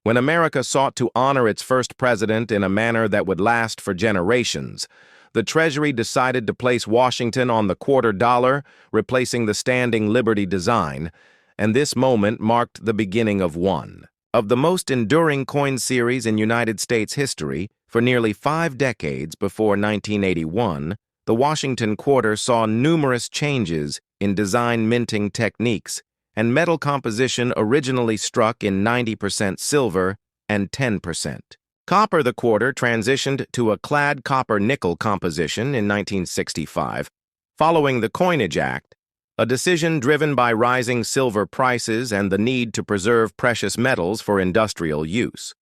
When America sought to honor its first president in a manner that would last for generations, the Treasury decided to place Washington on the quarter dollar, replacing the standing Liberty design, and this moment marked the beginning of one of the most enduring coin series in United States history. For nearly 5 decades before 1981, the Washington quarter saw numerous changes in design minting techniques and metal composition, originally struck in 90% silver and 10% copper. The quarter transitioned to a clad copper-nickel composition in 1965, following the Coinage Act, a decision driven by rising silver prices and the need to preserve precious metals for industrial use.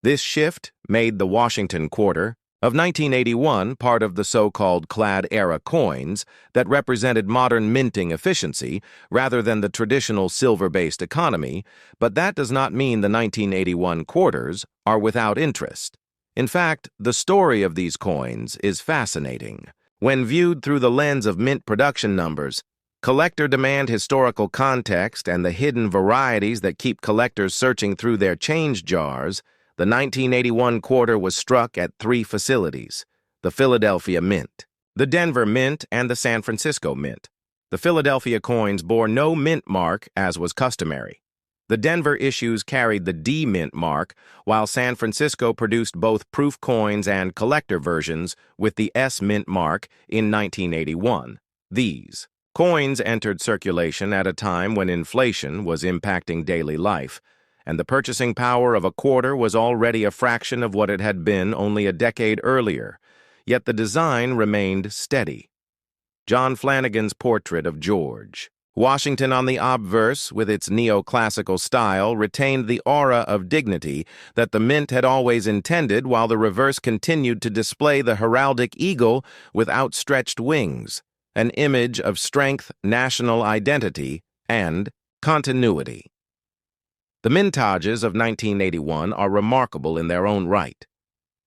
This shift made the Washington quarter of 1981 part of the so-called clad-era coins that represented modern minting efficiency rather than the traditional silver-based economy, but that does not mean the 1981 quarters are without interest. In fact, the story of these coins is fascinating. When viewed through the lens of mint production numbers, collector demand, historical context, and the hidden varieties that keep collectors searching through their change jars, the 1981 quarter was struck at 3 facilities: the Philadelphia Mint, the Denver Mint, and the San Francisco Mint. The Philadelphia coins bore no mint mark, as was customary. The Denver issues carried the D mint mark, while San Francisco produced both proof coins and collector versions with the S mint mark in 1981. These coins entered circulation at a time when inflation was impacting daily life, and the purchasing power of a quarter was already a fraction of what it had been only a decade earlier, yet the design remained steady. John Flanagan's portrait of George Washington on the obverse, with its neoclassical style, retained the aura of dignity that the mint had always intended, while the reverse continued to display the heraldic eagle with outstretched wings, an image of strength, national identity, and continuity. The mintages of 1981 are remarkable in their own right.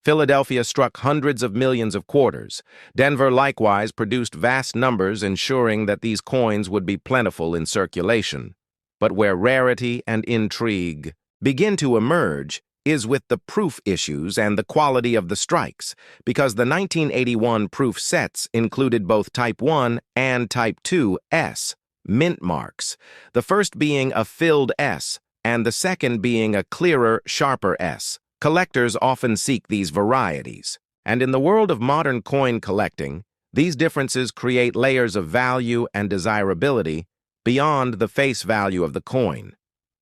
Philadelphia struck hundreds of millions of quarters. Denver likewise produced vast numbers, ensuring that these coins would be plentiful in circulation. But where rarity and intrigue begin to emerge is with the proof issues and the quality of the strikes, because the 1981 proof sets included both Type 1 and Type 2 S mint marks, the first being a filled S, and the second being a clearer, sharper S. Collectors often seek these varieties, and in the world of modern coin collecting, these differences create layers of value and desirability beyond the face value of the coin.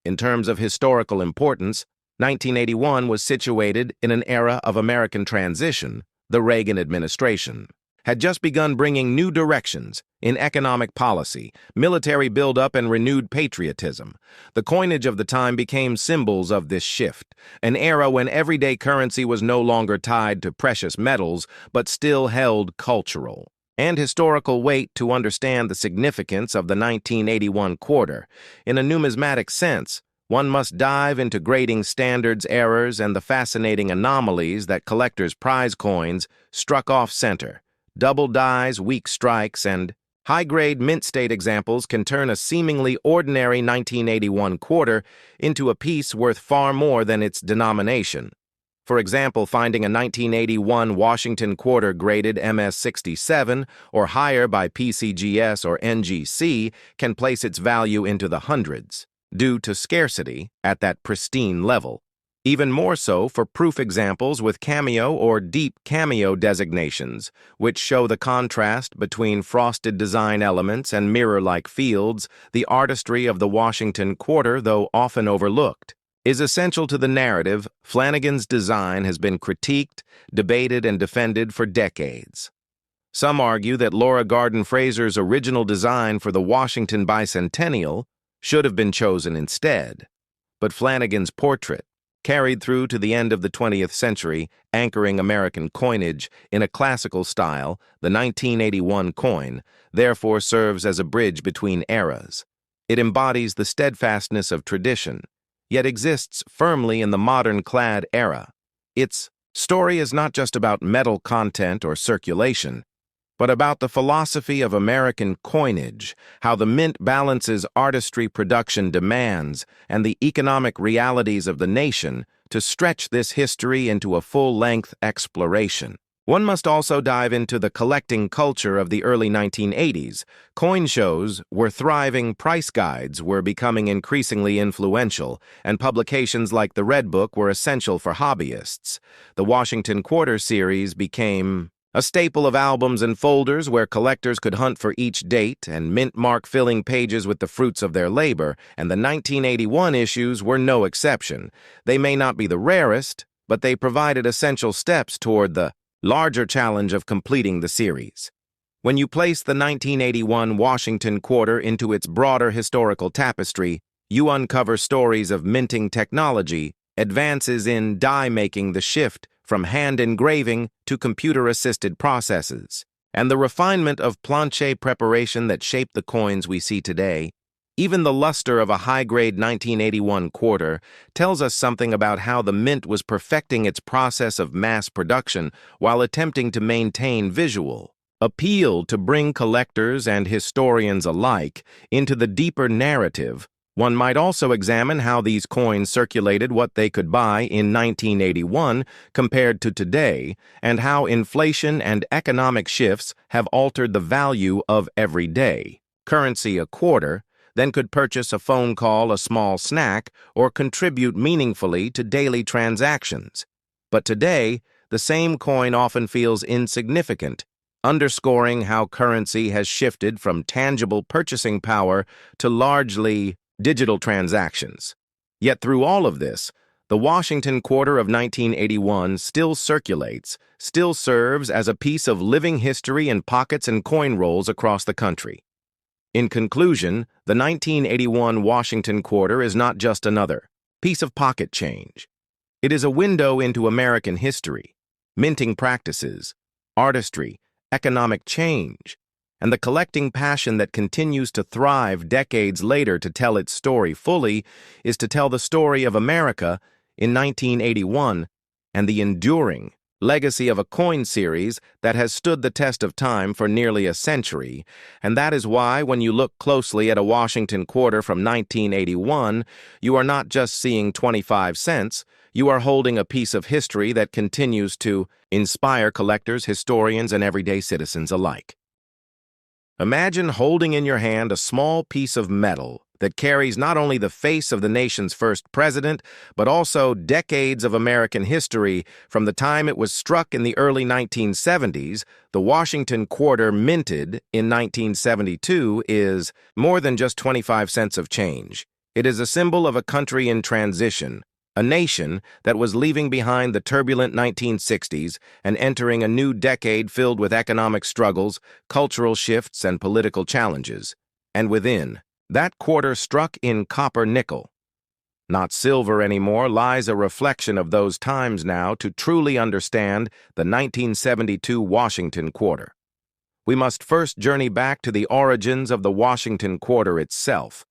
In terms of historical importance, 1981 was situated in an era of American transition. The Reagan administration had just begun bringing new directions in economic policy, military buildup, and renewed patriotism. The coinage of the time became symbols of this shift, an era when everyday currency was no longer tied to precious metals, but still held cultural and historical weight. To understand the significance of the 1981 quarter in a numismatic sense, one must dive into grading standards, errors, and the fascinating anomalies that collectors prize coins struck off-center. Double dies, weak strikes, and high-grade mint state examples can turn a seemingly ordinary 1981 quarter into a piece worth far more than its denomination. For example, finding a 1981 Washington quarter graded MS-67 or higher by PCGS or NGC can place its value into the hundreds, due to scarcity at that pristine level. Even more so for proof examples with cameo or deep cameo designations, which show the contrast between frosted design elements and mirror-like fields. The artistry of the Washington quarter, though often overlooked, is essential to the narrative. Flanagan's design has been critiqued, debated, and defended for decades. Some argue that Laura Garden Fraser's original design for the Washington Bicentennial should have been chosen instead. But Flanagan's portrait, carried through to the end of the 20th century, anchoring American coinage in a classical style, the 1981 coin, therefore serves as a bridge between eras. It embodies the steadfastness of tradition, yet exists firmly in the modern-clad era. Its story is not just about metal content or circulation, but about the philosophy of American coinage, how the mint balances artistry production demands and the economic realities of the nation to stretch this history into a full-length exploration. One must also dive into the collecting culture of the early 1980s. Coin shows were thriving, price guides were becoming increasingly influential, and publications like the Red Book were essential for hobbyists. The Washington Quarter series became a staple of albums and folders where collectors could hunt for each date and mint mark filling pages with the fruits of their labor, and the 1981 issues were no exception. They may not be the rarest, but they provided essential steps toward the larger challenge of completing the series. When you place the 1981 Washington Quarter into its broader historical tapestry, you uncover stories of minting technology, advances in die-making, the shift from hand engraving to computer-assisted processes, and the refinement of planche preparation that shaped the coins we see today. Even the luster of a high-grade 1981 quarter tells us something about how the mint was perfecting its process of mass production while attempting to maintain visual appeal to bring collectors and historians alike into the deeper narrative. One might also examine how these coins circulated what they could buy in 1981 compared to today, and how inflation and economic shifts have altered the value of everyday currency. A quarter then could purchase a phone call, a small snack, or contribute meaningfully to daily transactions. But today, the same coin often feels insignificant, underscoring how currency has shifted from tangible purchasing power to largely digital transactions. Yet through all of this, the Washington Quarter of 1981 still circulates, still serves as a piece of living history in pockets and coin rolls across the country. In conclusion, the 1981 Washington Quarter is not just another piece of pocket change. It is a window into American history, minting practices, artistry, economic change, and the collecting passion that continues to thrive decades later. To tell its story fully is to tell the story of America in 1981 and the enduring legacy of a coin series that has stood the test of time for nearly a century. And that is why, when you look closely at a Washington Quarter from 1981, you are not just seeing 25 cents, you are holding a piece of history that continues to inspire collectors, historians, and everyday citizens alike. Imagine holding in your hand a small piece of metal that carries not only the face of the nation's first president, but also decades of American history from the time it was struck in the early 1970s. The Washington Quarter, minted in 1972, is more than just 25 cents of change. It is a symbol of a country in transition, a nation that was leaving behind the turbulent 1960s and entering a new decade filled with economic struggles, cultural shifts, and political challenges. And within that quarter, struck in copper nickel, not silver anymore, lies a reflection of those times. Now, to truly understand the 1972 Washington Quarter, we must first journey back to the origins of the Washington Quarter itself,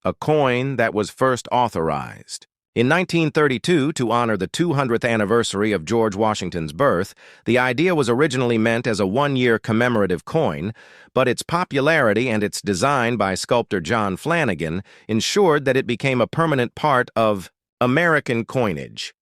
a coin that was first authorized in 1932 to honor the 200th anniversary of George Washington's birth. The idea was originally meant as a one-year commemorative coin, but its popularity and its design by sculptor John Flanagan ensured that it became a permanent part of American coinage.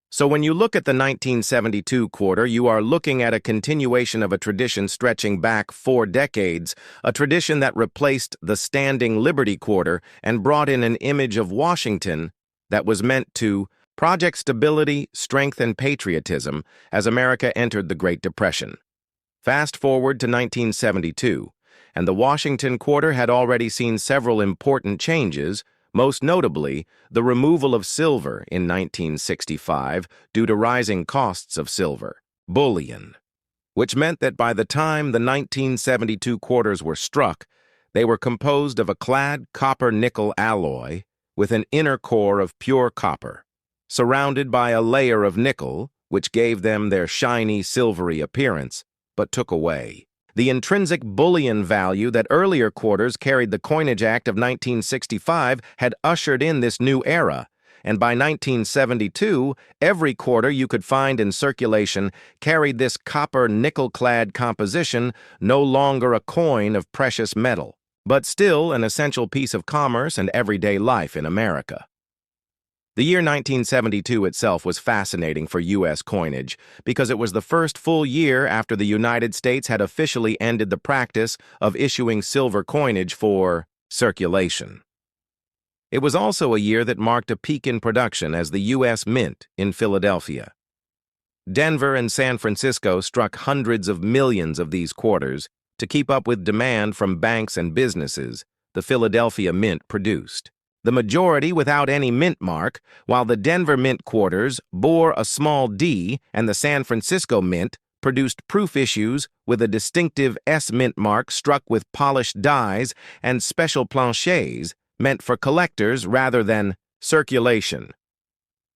So when you look at the 1972 quarter, you are looking at a continuation of a tradition stretching back 4 decades, a tradition that replaced the standing Liberty quarter and brought in an image of Washington that was meant to project stability, strength, and patriotism as America entered the Great Depression. Fast forward to 1972, and the Washington Quarter had already seen several important changes, most notably the removal of silver in 1965 due to rising costs of silver, bullion, which meant that by the time the 1972 quarters were struck, they were composed of a clad copper-nickel alloy with an inner core of pure copper, surrounded by a layer of nickel, which gave them their shiny, silvery appearance, but took away the intrinsic bullion value that earlier quarters carried. The Coinage Act of 1965 had ushered in this new era, and by 1972, every quarter you could find in circulation carried this copper nickel-clad composition, no longer a coin of precious metal, but still an essential piece of commerce and everyday life in America. The year 1972 itself was fascinating for U.S. coinage because it was the first full year after the United States had officially ended the practice of issuing silver coinage for circulation. It was also a year that marked a peak in production as the U.S. Mint in Philadelphia. Denver and San Francisco struck hundreds of millions of these quarters to keep up with demand from banks and businesses the Philadelphia Mint produced. The majority without any mint mark, while the Denver Mint quarters bore a small D and the San Francisco Mint produced proof issues with a distinctive S mint mark struck with polished dies and special planchets meant for collectors rather than circulation.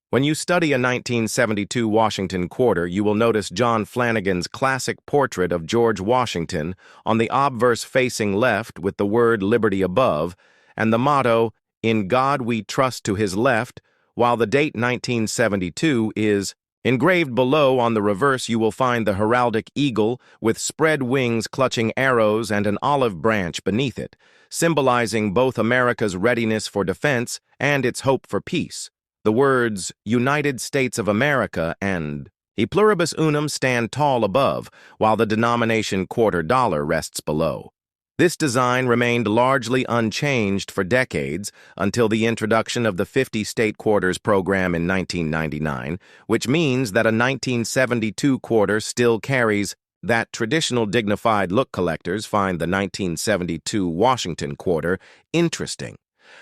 When you study a 1972 Washington quarter, you will notice John Flanagan's classic portrait of George Washington on the obverse facing left with the word Liberty above and the motto, "In God we trust," to his left, while the date 1972 is engraved below. On the reverse, you will find the heraldic eagle with spread wings clutching arrows and an olive branch beneath it, symbolizing both America's readiness for defense and its hope for peace. The words United States of America and E pluribus unum stand tall above, while the denomination quarter dollar rests below. This design remained largely unchanged for decades until the introduction of the 50-state quarters program in 1999, which means that a 1972 quarter still carries that traditional dignified look. Collectors find the 1972 Washington quarter interesting,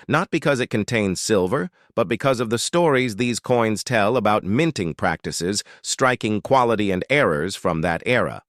not because it contains silver, but because of the stories these coins tell about minting practices, striking quality and errors from that era.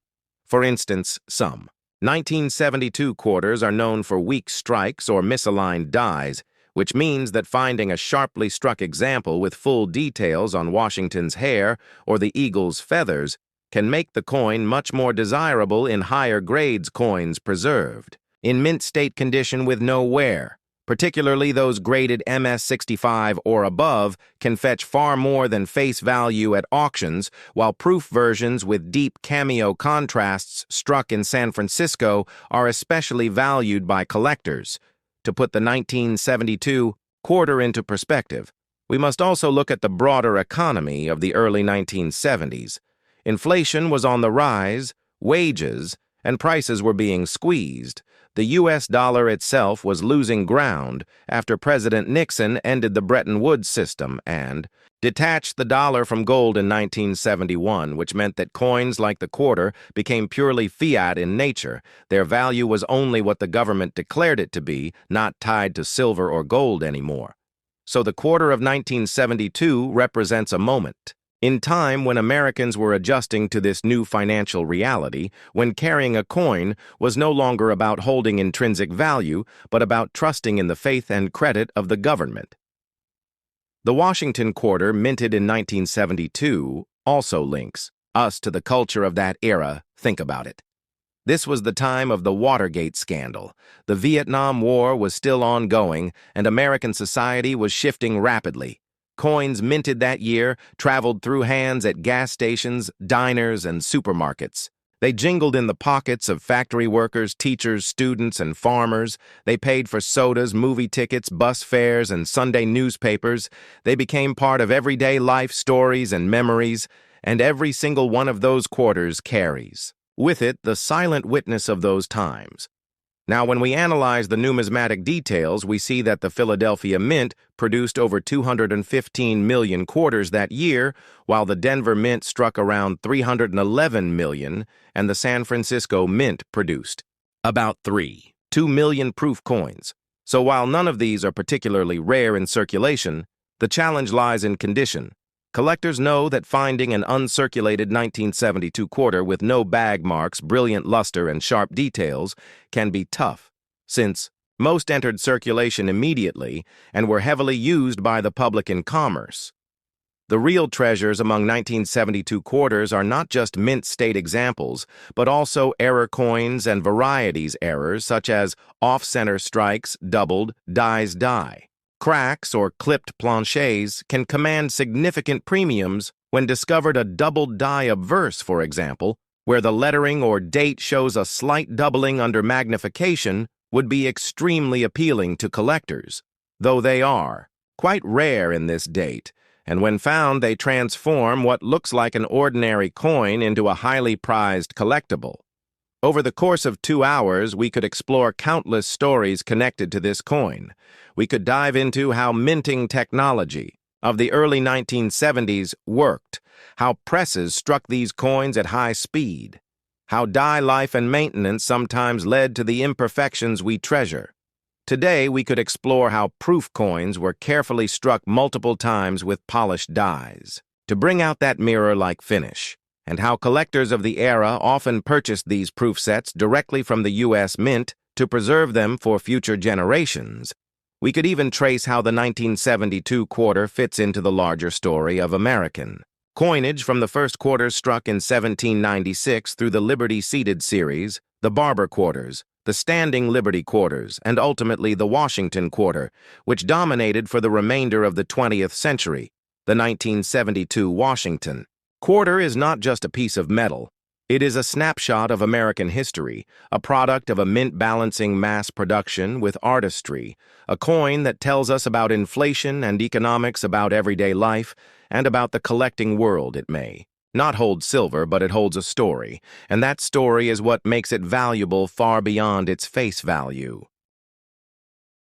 For instance, some 1972 quarters are known for weak strikes or misaligned dies, which means that finding a sharply struck example with full details on Washington's hair or the eagle's feathers can make the coin much more desirable in higher grades coins preserved in mint state condition with no wear. Particularly those graded MS-65 or above can fetch far more than face value at auctions, while proof versions with deep cameo contrasts struck in San Francisco are especially valued by collectors. To put the 1972 quarter into perspective, we must also look at the broader economy of the early 1970s. Inflation was on the rise, wages and prices were being squeezed. The U.S. dollar itself was losing ground after President Nixon ended the Bretton Woods system and detached the dollar from gold in 1971, which meant that coins like the quarter became purely fiat in nature. Their value was only what the government declared it to be, not tied to silver or gold anymore. So the quarter of 1972 represents a moment in time when Americans were adjusting to this new financial reality, when carrying a coin was no longer about holding intrinsic value, but about trusting in the faith and credit of the government. The Washington quarter, minted in 1972, also links us to the culture of that era. Think about it. This was the time of the Watergate scandal. The Vietnam War was still ongoing, and American society was shifting rapidly. Coins minted that year traveled through hands at gas stations, diners, and supermarkets. They jingled in the pockets of factory workers, teachers, students, and farmers. They paid for sodas, movie tickets, bus fares, and Sunday newspapers. They became part of everyday life stories and memories, and every single one of those quarters carries with it the silent witness of those times. Now, when we analyze the numismatic details, we see that the Philadelphia Mint produced over 215 million quarters that year, while the Denver Mint struck around 311 million, and the San Francisco Mint produced about 2 million proof coins. So while none of these are particularly rare in circulation, the challenge lies in condition. Collectors know that finding an uncirculated 1972 quarter with no bag marks, brilliant luster, and sharp details can be tough, since most entered circulation immediately and were heavily used by the public in commerce. The real treasures among 1972 quarters are not just mint state examples, but also error coins and varieties errors such as off-center strikes, doubled, dies die. Cracks or clipped planchets can command significant premiums when discovered a doubled die obverse, for example, where the lettering or date shows a slight doubling under magnification would be extremely appealing to collectors, though they are quite rare in this date, and when found they transform what looks like an ordinary coin into a highly prized collectible. Over the course of 2 hours, we could explore countless stories connected to this coin. We could dive into how minting technology of the early 1970s worked, how presses struck these coins at high speed, how die life and maintenance sometimes led to the imperfections we treasure. Today, we could explore how proof coins were carefully struck multiple times with polished dies to bring out that mirror-like finish, and how collectors of the era often purchased these proof sets directly from the U.S. Mint to preserve them for future generations. We could even trace how the 1972 quarter fits into the larger story of American coinage from the first quarters struck in 1796 through the Liberty Seated series, the Barber quarters, the Standing Liberty quarters, and ultimately the Washington quarter, which dominated for the remainder of the 20th century, the 1972 Washington quarter is not just a piece of metal. It is a snapshot of American history, a product of a mint-balancing mass production with artistry, a coin that tells us about inflation and economics, about everyday life, and about the collecting world. It may not hold silver, but it holds a story, and that story is what makes it valuable far beyond its face value.